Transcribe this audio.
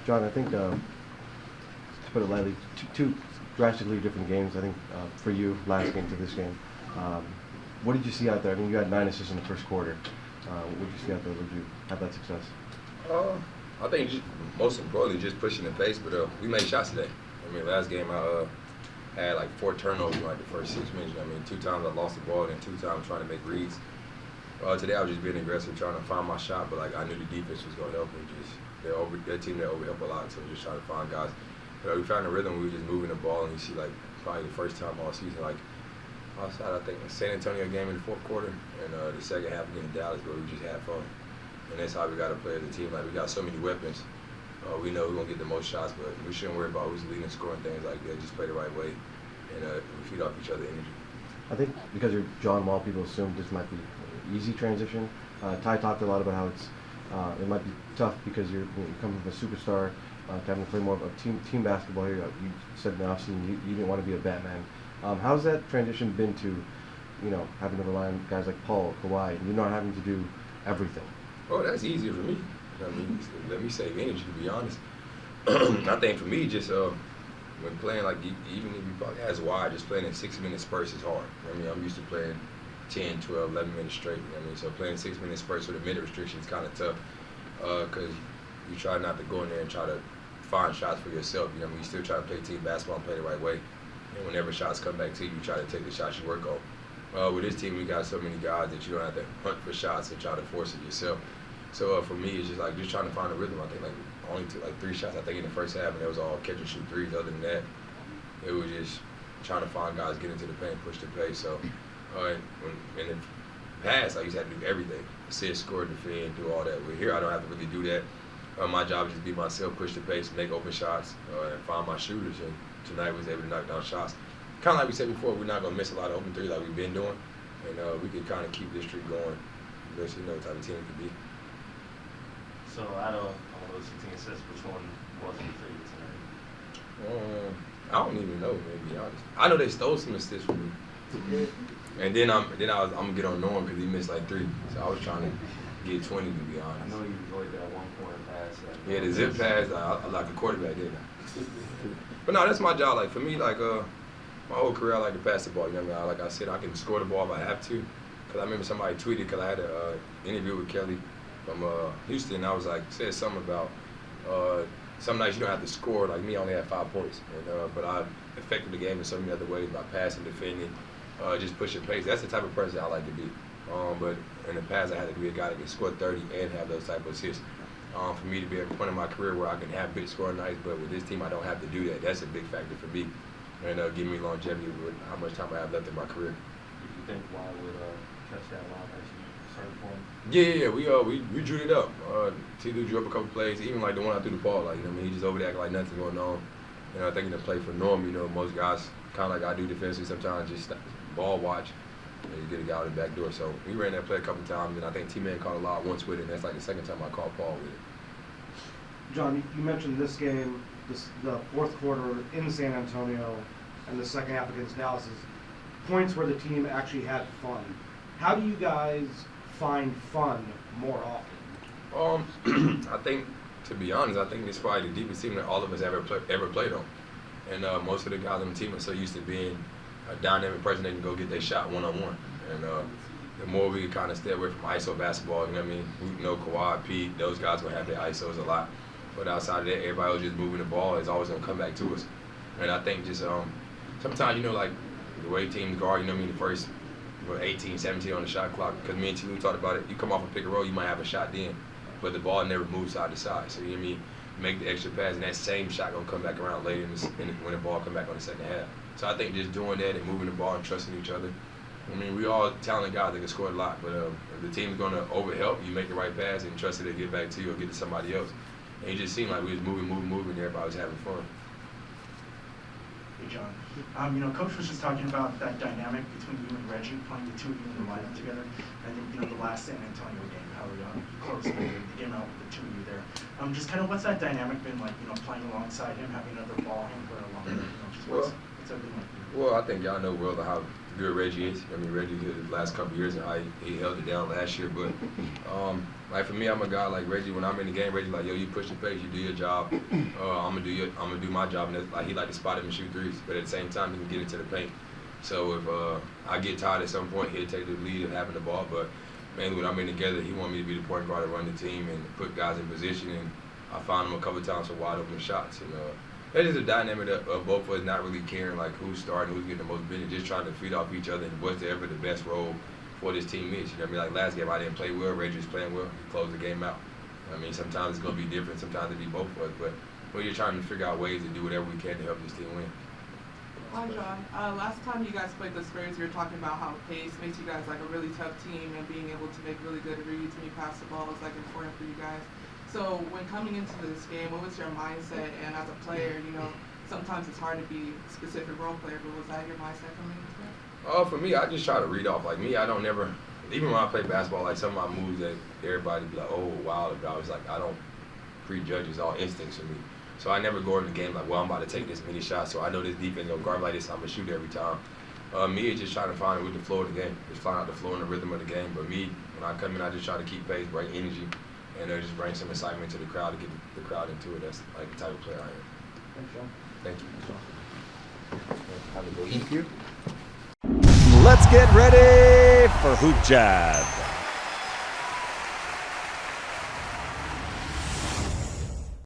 John, I think, to put it lightly, two drastically different games, I think, for you, last game to this game. What did you see out there? I mean, you had 9 assists in the first quarter. What did you see out there? Would you have that success? I think most importantly, just pushing the pace, but we made shots today. I mean, last game I had like 4 turnovers in like the first 6 minutes. I mean, 2 times I lost the ball and 2 times trying to make reads. Today I was just being aggressive, trying to find my shot, but like I knew the defense was going to help me. That team that overhelped a lot, so just trying to find guys. We found a rhythm. We were just moving the ball, and you see like probably the first time all season, like outside I think the San Antonio game in the fourth quarter, and the second half against Dallas, where we just had fun. And that's how we got to play as a team. Like we got so many weapons. We know we're gonna get the most shots, but we shouldn't worry about who's leading, scoring, things like that. Just play the right way, and we feed off each other's energy. I think because you're John Wall, people assume this might be easy transition. Ty talked a lot about how it might be tough because you're coming from a superstar to having to play more of a team basketball here. You said in the offseason you didn't want to be a Batman. How's that transition been to, having to rely on guys like Paul, Kawhi, and you not having to do everything? Oh, that's easier for me. I mean, let me save energy, to be honest. I think for me, just when playing, like, even if you probably ask why, just playing in 6-minute spurts is hard. I mean, I'm used to playing 10, 12, 11 minutes straight. I mean, so playing 6-minute spurts with a minute restriction is kind of tough because you try not to go in there and try to find shots for yourself. You still try to play team basketball and play the right way. And whenever shots come back to you, you try to take the shots you work on. With this team, we got so many guys that you don't have to hunt for shots and try to force it yourself. So for me, it's just trying to find a rhythm. I think only took 3 shots I think in the first half, and it was all catch and shoot threes. Other than that, it was just trying to find guys, get into the paint, push the pace. So in the past, I used to have to do everything: assist, score, defend, do all that. But here, I don't have to really do that. My job is just be myself, push the pace, make open shots, and find my shooters. And tonight, we was able to knock down shots. Kind of like we said before, we're not gonna miss a lot of open threes like we've been doing, and we can kind of keep this streak going. Because you know what type of team it could be. So out of all those 16 assists, which one was your favorite tonight? I don't even know, to be honest. I know they stole some assists from me. And then I'm gonna get on Norm because he missed 3. So I was trying to get 20, to be honest. I know you enjoyed that one-corner pass. Yeah, the zip pass, I like a quarterback, didn't I? But no, that's my job. Like for me, my whole career, I like to pass the ball. You know what I mean? Like I said, I can score the ball if I have to. Because I remember somebody tweeted, because I had an interview with Kelly from Houston, I was said something about some nights you don't have to score. Like me, I only had 5 points, but I affected the game in so many other ways by passing, defending, just pushing pace. That's the type of person I like to be. But in the past, I had to be a guy that can score 30 and have those type of assists. For me to be at a point in my career where I can have big scoring nights, but with this team, I don't have to do that. That's a big factor for me, and give me longevity with how much time I have left in my career. Do you think why would catch that lob as you started for him? Yeah. We drew it up. T-Lou drew up a couple plays, even the one I threw the ball. He just over there acting like nothing going on. I think in the play for Norm, most guys kind of like I do defensively sometimes just ball watch and you get a guy out the back door. So we ran that play a couple times, and I think T-Man caught a lot once with it, and that's the second time I caught Paul with it. John, you mentioned this game, the fourth quarter in San Antonio, and the second half against Dallas is points where the team actually had fun. How do you guys find fun more often? I think, to be honest, I think it's probably the deepest team that all of us ever played on. And most of the guys on the team are so used to being a dynamic person they can go get their shot one-on-one. And the more we kind of stay away from ISO basketball, we know Kawhi, Pete, those guys will have their ISOs a lot. But outside of that, everybody was just moving the ball. It's always going to come back to us. And I think just sometimes, the way teams guard, the first 18, 17 on the shot clock, because me and T-Lou talked about it, you come off a pick and roll, you might have a shot then, but the ball never moves side to side. So, make the extra pass, and that same shot going to come back around later when the ball come back on the second half. So I think just doing that and moving the ball and trusting each other. We all talented guys that can score a lot, but if the team's going to overhelp, you make the right pass and trust it to get back to you or get to somebody else. And it just seemed like we was moving, and everybody was having fun. Hey, John. Coach was just talking about that dynamic between you and Reggie, playing the two of you in the lineup together. I think, the last San Antonio game, how you closed the game out with the two of you there. Just kind of what's that dynamic been like, playing alongside him, having another ball handler along there? What's that been like? Well, I think y'all know well how good Reggie is. I mean, Reggie good the last couple of years and how he held it down last year. But like for me, I'm a guy like Reggie. When I'm in the game, Reggie like, yo, you push the pace, you do your job. I'm gonna do my job. And that's, like he like to spot him and shoot threes, but at the same time, he can get into the paint. So if I get tired at some point, he'll take the lead of having the ball. But mainly when I'm in together, he want me to be the point guard to run the team and put guys in position. And I found him a couple times for wide open shots. And that is a dynamic of both of us not really caring like who's starting, who's getting the most minutes, just trying to feed off each other and what's ever the best role for this team is. You know what I mean? Like last game, I didn't play well. Reggie was playing well. He closed the game out. I mean, sometimes it's going to be different. Sometimes it'll be both of us. But we're just trying to figure out ways to do whatever we can to help this team win. Hi, John. Last time you guys played the Spurs, you were talking about how pace makes you guys like a really tough team, and being able to make really good reads when you pass the ball is like important for you guys. So when coming into this game, what was your mindset? And as a player, sometimes it's hard to be a specific role player, but was that your mindset coming into it? For me, I just try to read off. Like me, I don't never, even when I play basketball, like some of my moves that everybody be like, oh, wow, about. It's like I don't prejudge. It's all instincts for me. So I never go in the game like, well, I'm about to take this many shots, so I know this defense gonna guard like this, I'm gonna shoot every time. Me, it's just trying to find it with the flow of the game, just find out the flow and the rhythm of the game. But me, when I come in, I just try to keep pace, bring energy, and just bring some excitement to the crowd to get the crowd into it. That's like the type of player I am. Thank you. Have a good Thank you. Let's get ready for Hoop Jab.